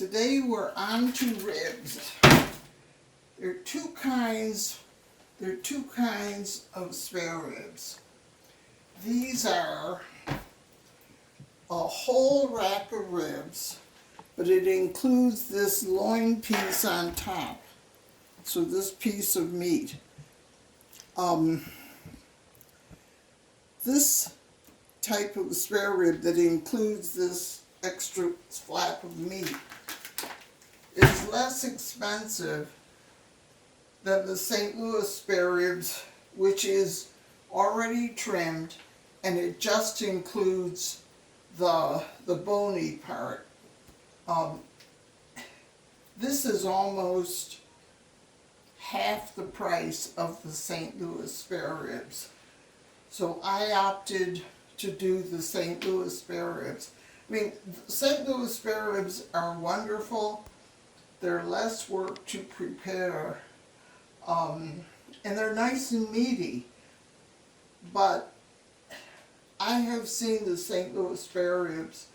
Today we're on to ribs. There are two kinds of spare ribs. These are a whole rack of ribs, but it includes this loin piece on top. So this piece of meat. This type of spare rib that includes this extra flap of meat is less expensive than the St. Louis spare ribs, which is already trimmed and it just includes the bony part. This is almost half the price of the St. Louis spare ribs. So I opted to do the St. Louis spare ribs. I mean, St. Louis spare ribs are wonderful. They're less work to prepare, and they're nice and meaty. But I have seen the St. Louis spare ribs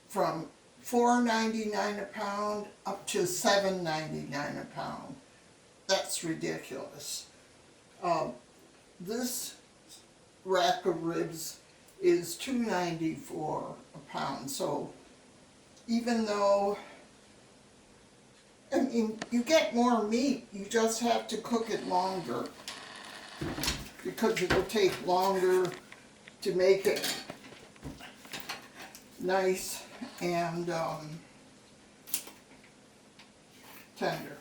from $4.99 a pound up to $7.99 a pound. That's ridiculous. This rack of ribs is $2.94 a pound. So even though, I mean, you get more meat, you just have to cook it longer because it'll take longer to make it nice and tender.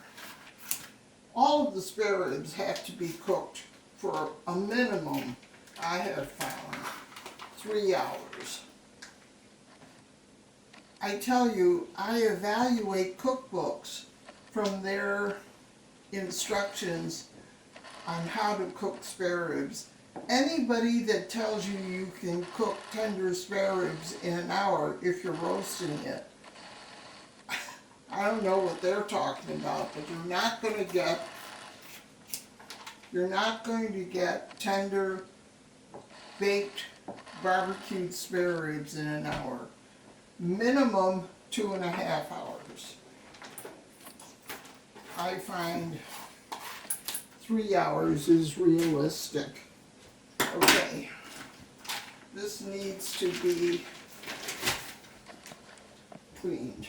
All of the spare ribs have to be cooked for a minimum, I have found, 3 hours. I tell you, I evaluate cookbooks from their instructions on how to cook spare ribs. Anybody that tells you you can cook tender spare ribs in an hour if you're roasting it, I don't know what they're talking about, but you're not going to get tender, baked, barbecued spare ribs in an hour. Minimum 2.5 hours. I find 3 hours is realistic. Okay, this needs to be cleaned.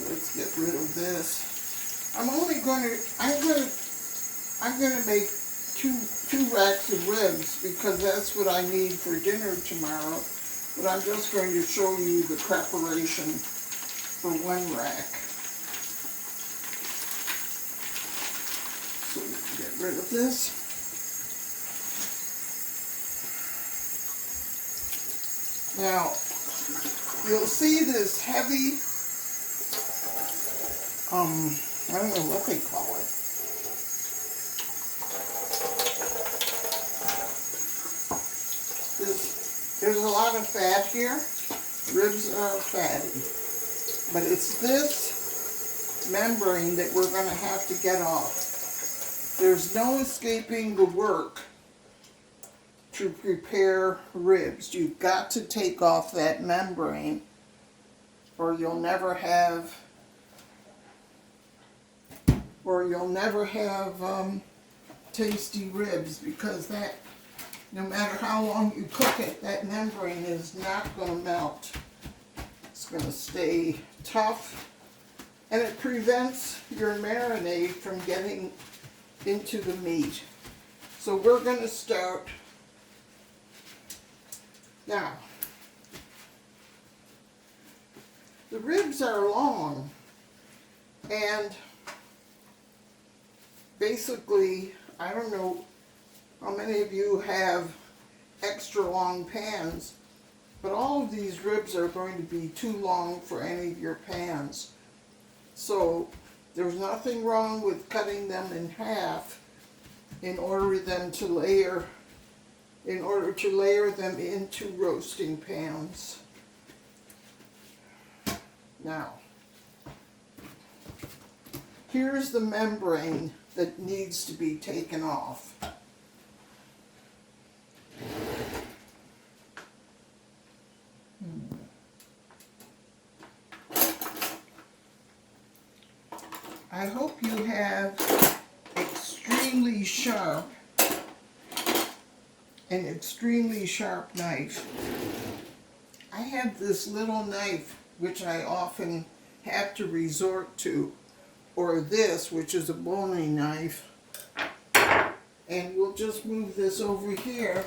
Let's get rid of this. I'm gonna make two racks of ribs because that's what I need for dinner tomorrow. But I'm just going to show you the preparation for one rack. So get rid of this. Now, you'll see this heavy, I don't know what they call it. There's a lot of fat here. Ribs are fatty. But it's this membrane that we're going to have to get off. There's no escaping the work to prepare ribs. You've got to take off that membrane or you'll never have tasty ribs, because that, no matter how long you cook it, that membrane is not going to melt. It's going to stay tough, and it prevents your marinade from getting into the meat. So we're going to start now. The ribs are long, and basically, I don't know how many of you have extra long pans, but all of these ribs are going to be too long for any of your pans. So there's nothing wrong with cutting them in half in order to layer them into roasting pans. Now, here's the membrane that needs to be taken off. I hope you have extremely sharp, an extremely sharp knife. I have this little knife which I often have to resort to, or this, which is a boning knife. And we'll just move this over here.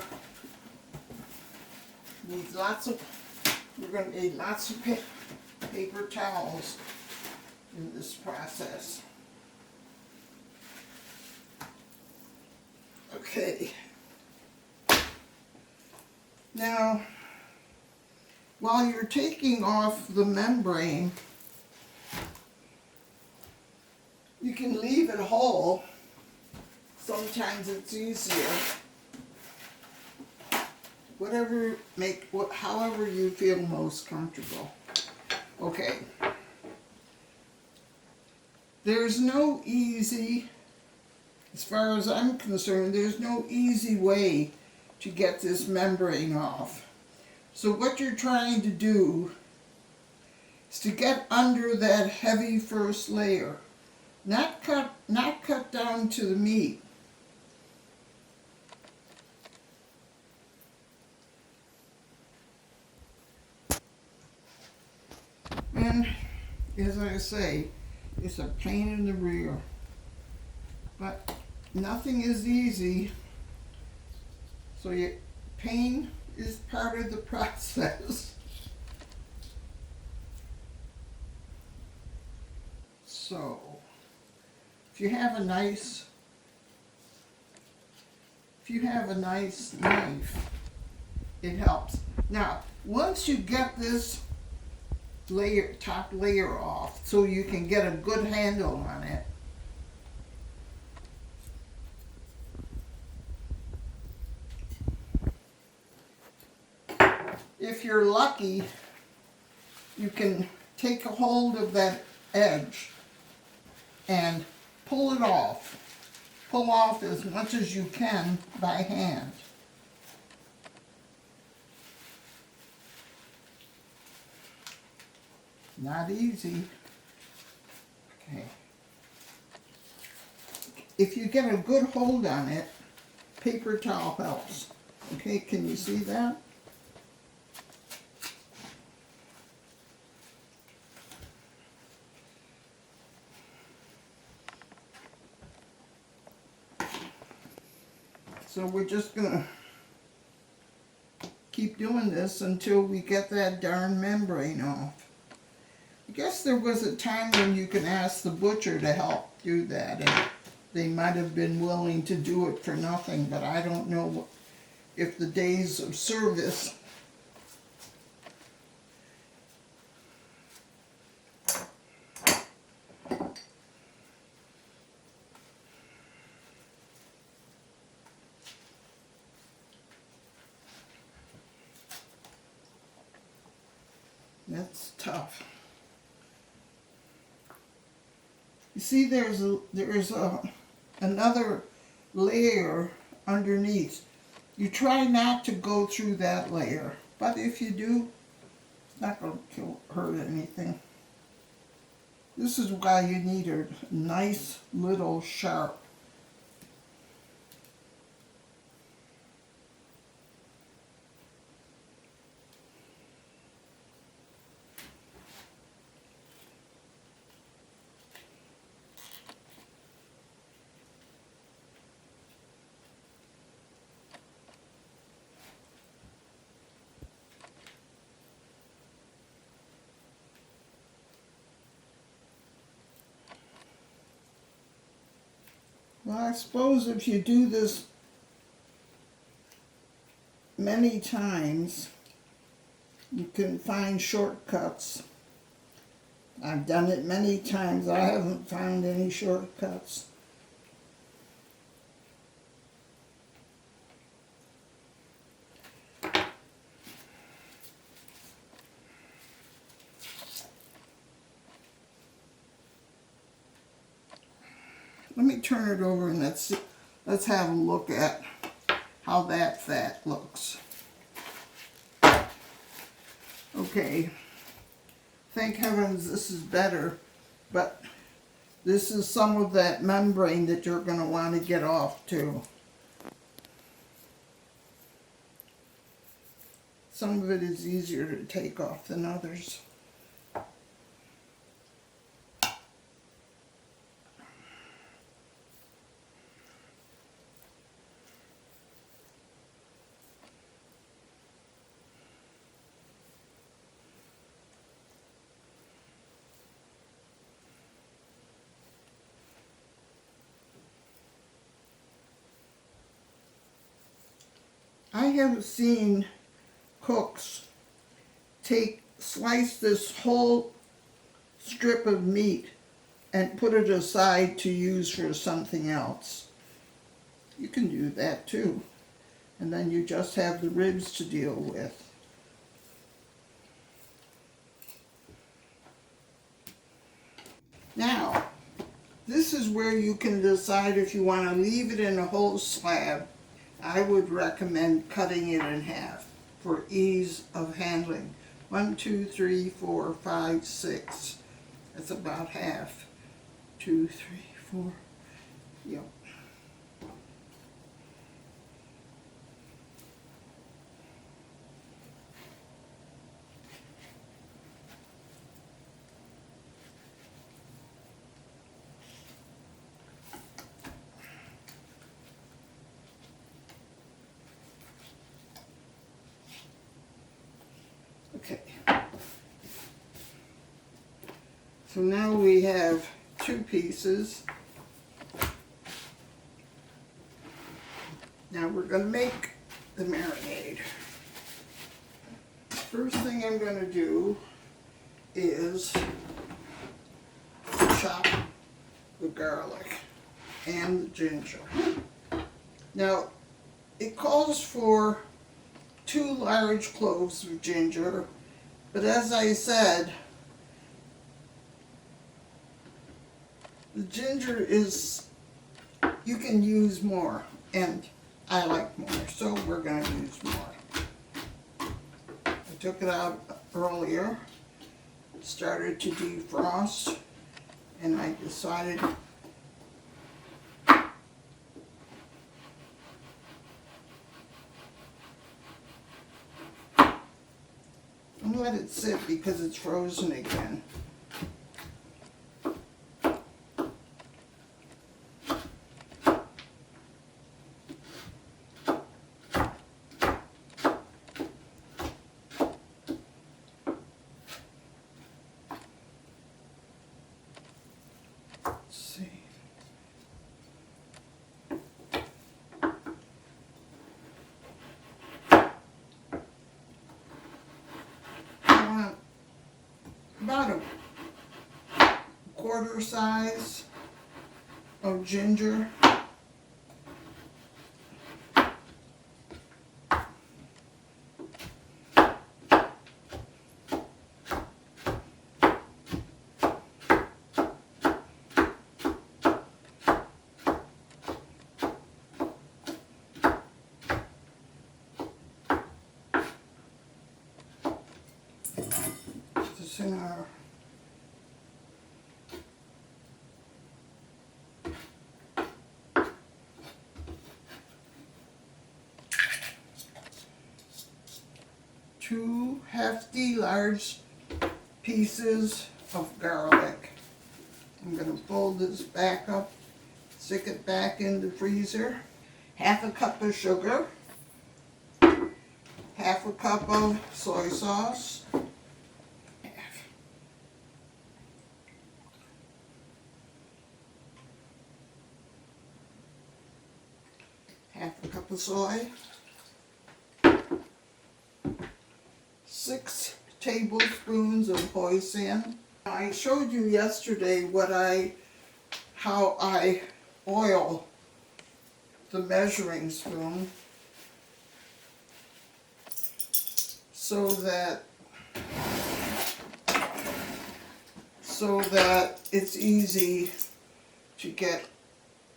We're going to need lots of paper towels in this process. Okay. Now, while you're taking off the membrane, you can leave it whole. Sometimes it's easier. However you feel most comfortable. Okay. There's no easy, as far as I'm concerned, there's no easy way to get this membrane off. So what you're trying to do is to get under that heavy first layer. Not cut down to the meat. And as I say, it's a pain in the rear. But nothing is easy. So pain is part of the process. So, if you have a nice knife, it helps. Now, once you get this top layer off, so you can get a good handle on it, if you're lucky, you can take a hold of that edge and pull it off. Pull off as much as you can by hand. Not easy. Okay. If you get a good hold on it, paper towel helps. Okay, can you see that? So we're just gonna keep doing this until we get that darn membrane off. I guess there was a time when you can ask the butcher to help do that, and they might have been willing to do it for nothing, but I don't know if the days of service that's tough. You see, there's another layer underneath. You try not to go through that layer, but if you do, it's not going to hurt anything. This is why you need a nice little sharp. Well, I suppose if you do this many times, you can find shortcuts. I've done it many times. I haven't found any shortcuts. Let me turn it over and let's have a look at how that fat looks. Okay, thank heavens this is better, but This is some of that membrane that you're going to want to get off too. Some of it is easier to take off than others. I have seen cooks slice this whole strip of meat and put it aside to use for something else. You can do that too. And then you just have the ribs to deal with. Now, this is where you can decide if you want to leave it in a whole slab. I would recommend cutting it in half for ease of handling. 1, 2, 3, 4, 5, 6. That's about half. 2, 3, 4. Yep. Okay. So now we have 2 pieces. Now we're going to make the marinade. First thing I'm going to do is chop the garlic and the ginger. Now, it calls for 2 large cloves of ginger, but as I said, the ginger is, you can use more, and I like more, so we're going to use more. I took it out earlier, started to defrost, and I decided I'm going to let it sit because it's frozen again. Let's see. About a quarter size of ginger. This in our two hefty large pieces of garlic. I'm going to fold this back up, stick it back in the freezer. Half a cup of sugar, half a cup of soy sauce, half a cup of soy, 6 tablespoons of hoisin. I showed you yesterday how I oil the measuring spoon so that it's easy to get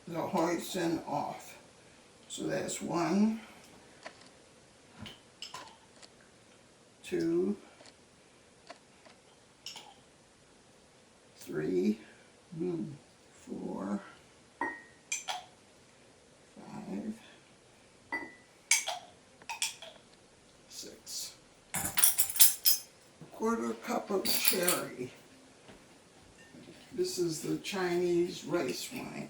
the hoisin off. So that's 1, 2, 3, 4, 5, 6. A quarter cup of sherry. This is the Chinese rice wine.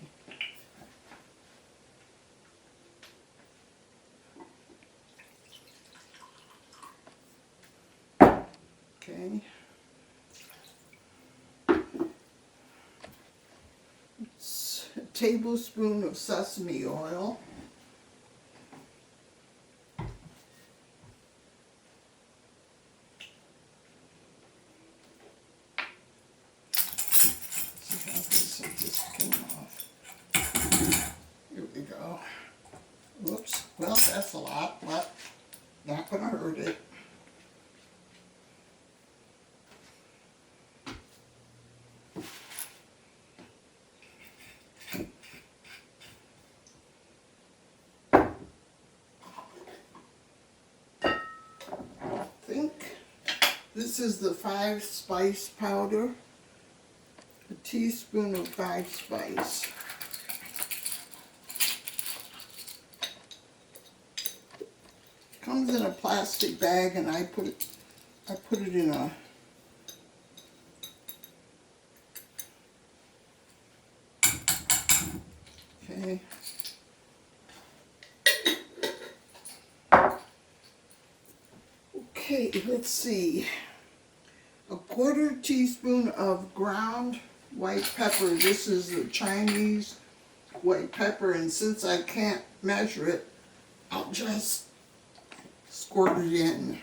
Okay. It's a tablespoon of sesame oil. See how this just came off. Here we go. Whoops. Well, that's a lot, but not gonna hurt it. I think this is the 5 spice powder. A teaspoon of 5 spice. Comes in a plastic bag, and I put it in a okay. Okay, let's see. A quarter teaspoon of ground white pepper. This is the Chinese white pepper, and since I can't measure it, I'll just squirt it in.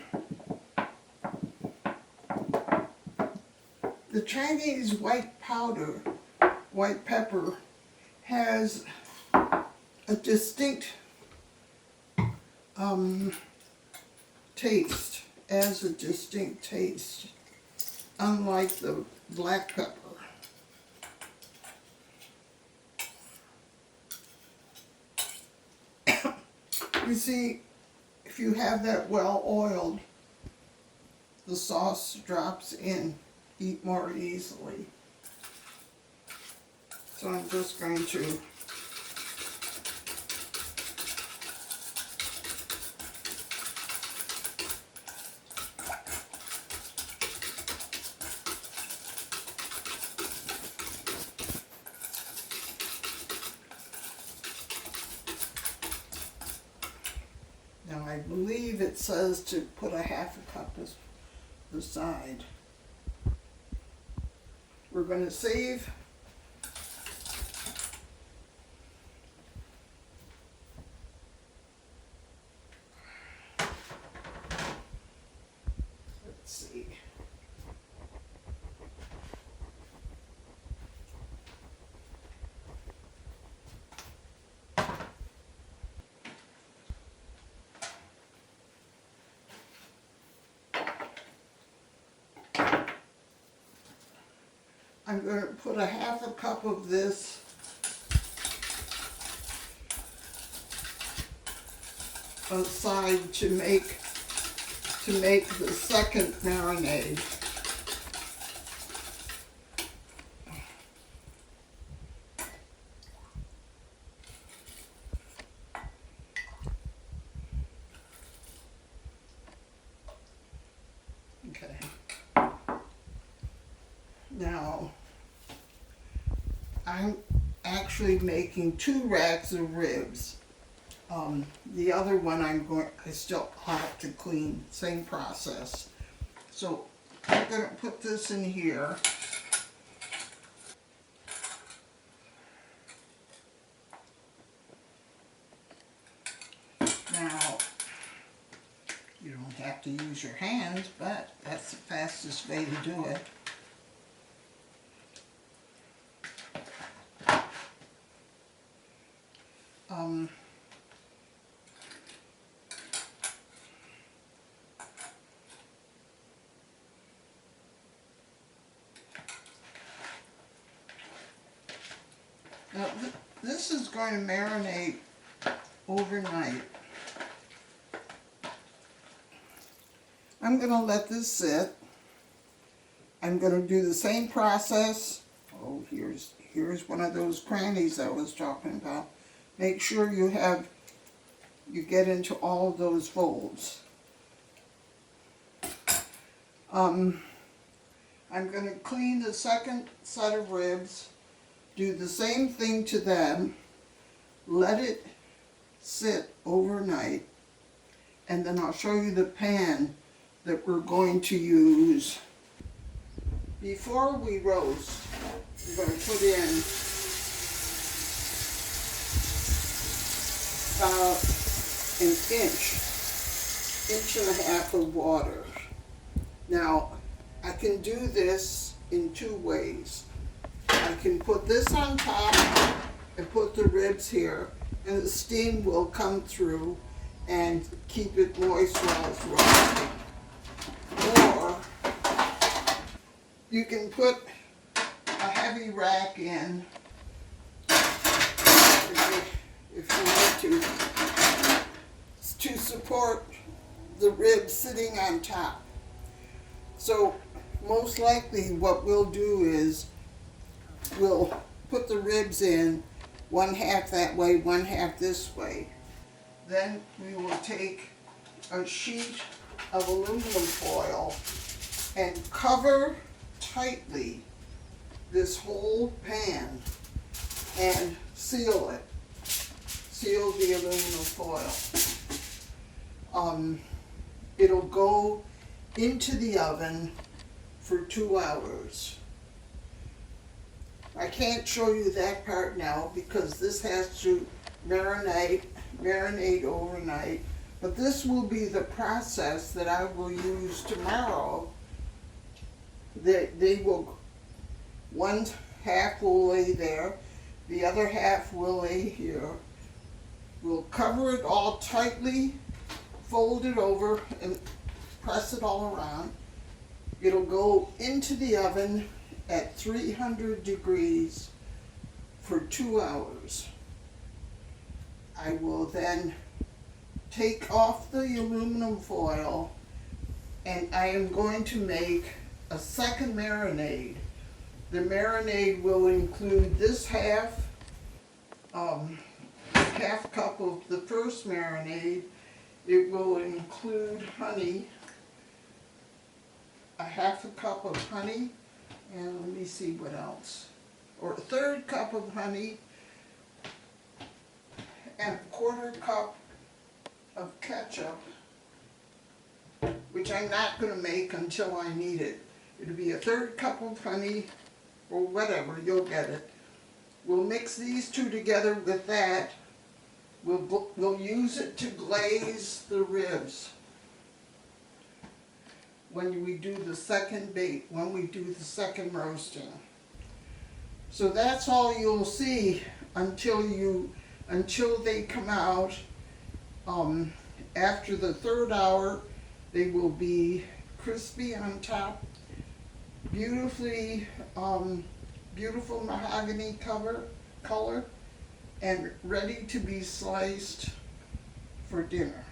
The Chinese white pepper, has a distinct taste, unlike the black pepper. You see, if you have that well oiled, the sauce drops in more easily. So I'm just going to now, I believe it says to put a half a cup aside. We're going to save let's see. I'm going to put a half a cup of this aside to make the second marinade. Okay. Now, I'm actually making 2 racks of ribs. The other one I still have to clean, same process. So I'm going to put this in here. Now, you don't have to use your hands, but that's the fastest way to do it. Now, this is going to marinate overnight. I'm going to let this sit. I'm going to do the same process Oh, here's one of those crannies I was talking about. Make sure you get into all of those folds. I'm going to clean the second set of ribs, do the same thing to them, let it sit overnight, and then I'll show you the pan that we're going to use. Before we roast, we're going to put in about an inch and a half of water. Now, I can do this in two ways. I can put this on top and put the ribs here, and the steam will come through and keep it moist while it's roasting. Or you can put a heavy rack in if you need to support the ribs sitting on top. So most likely what we'll do is we'll put the ribs in one half that way, one half this way. Then we will take a sheet of aluminum foil and cover tightly this whole pan and seal it. Seal the aluminum foil. It'll go into the oven for 2 hours. I can't show you that part now because this has to marinate overnight, but this will be the process that I will use tomorrow. One half will lay there, the other half will lay here. We'll cover it all tightly, fold it over, and press it all around. It'll go into the oven at 300 degrees for 2 hours. I will then take off the aluminum foil and I am going to make a second marinade. The marinade will include this half cup of the first marinade. It will include honey, a half a cup of honey, and let me see what else, or a third cup of honey, and a quarter cup of ketchup, which I'm not going to make until I need it. It'll be a third cup of honey, or whatever, you'll get it. We'll mix these two together with that. We'll use it to glaze the ribs when we do the second roasting. So that's all you'll see until they come out. After the 3rd hour, they will be crispy on top, beautiful mahogany color, and ready to be sliced for dinner.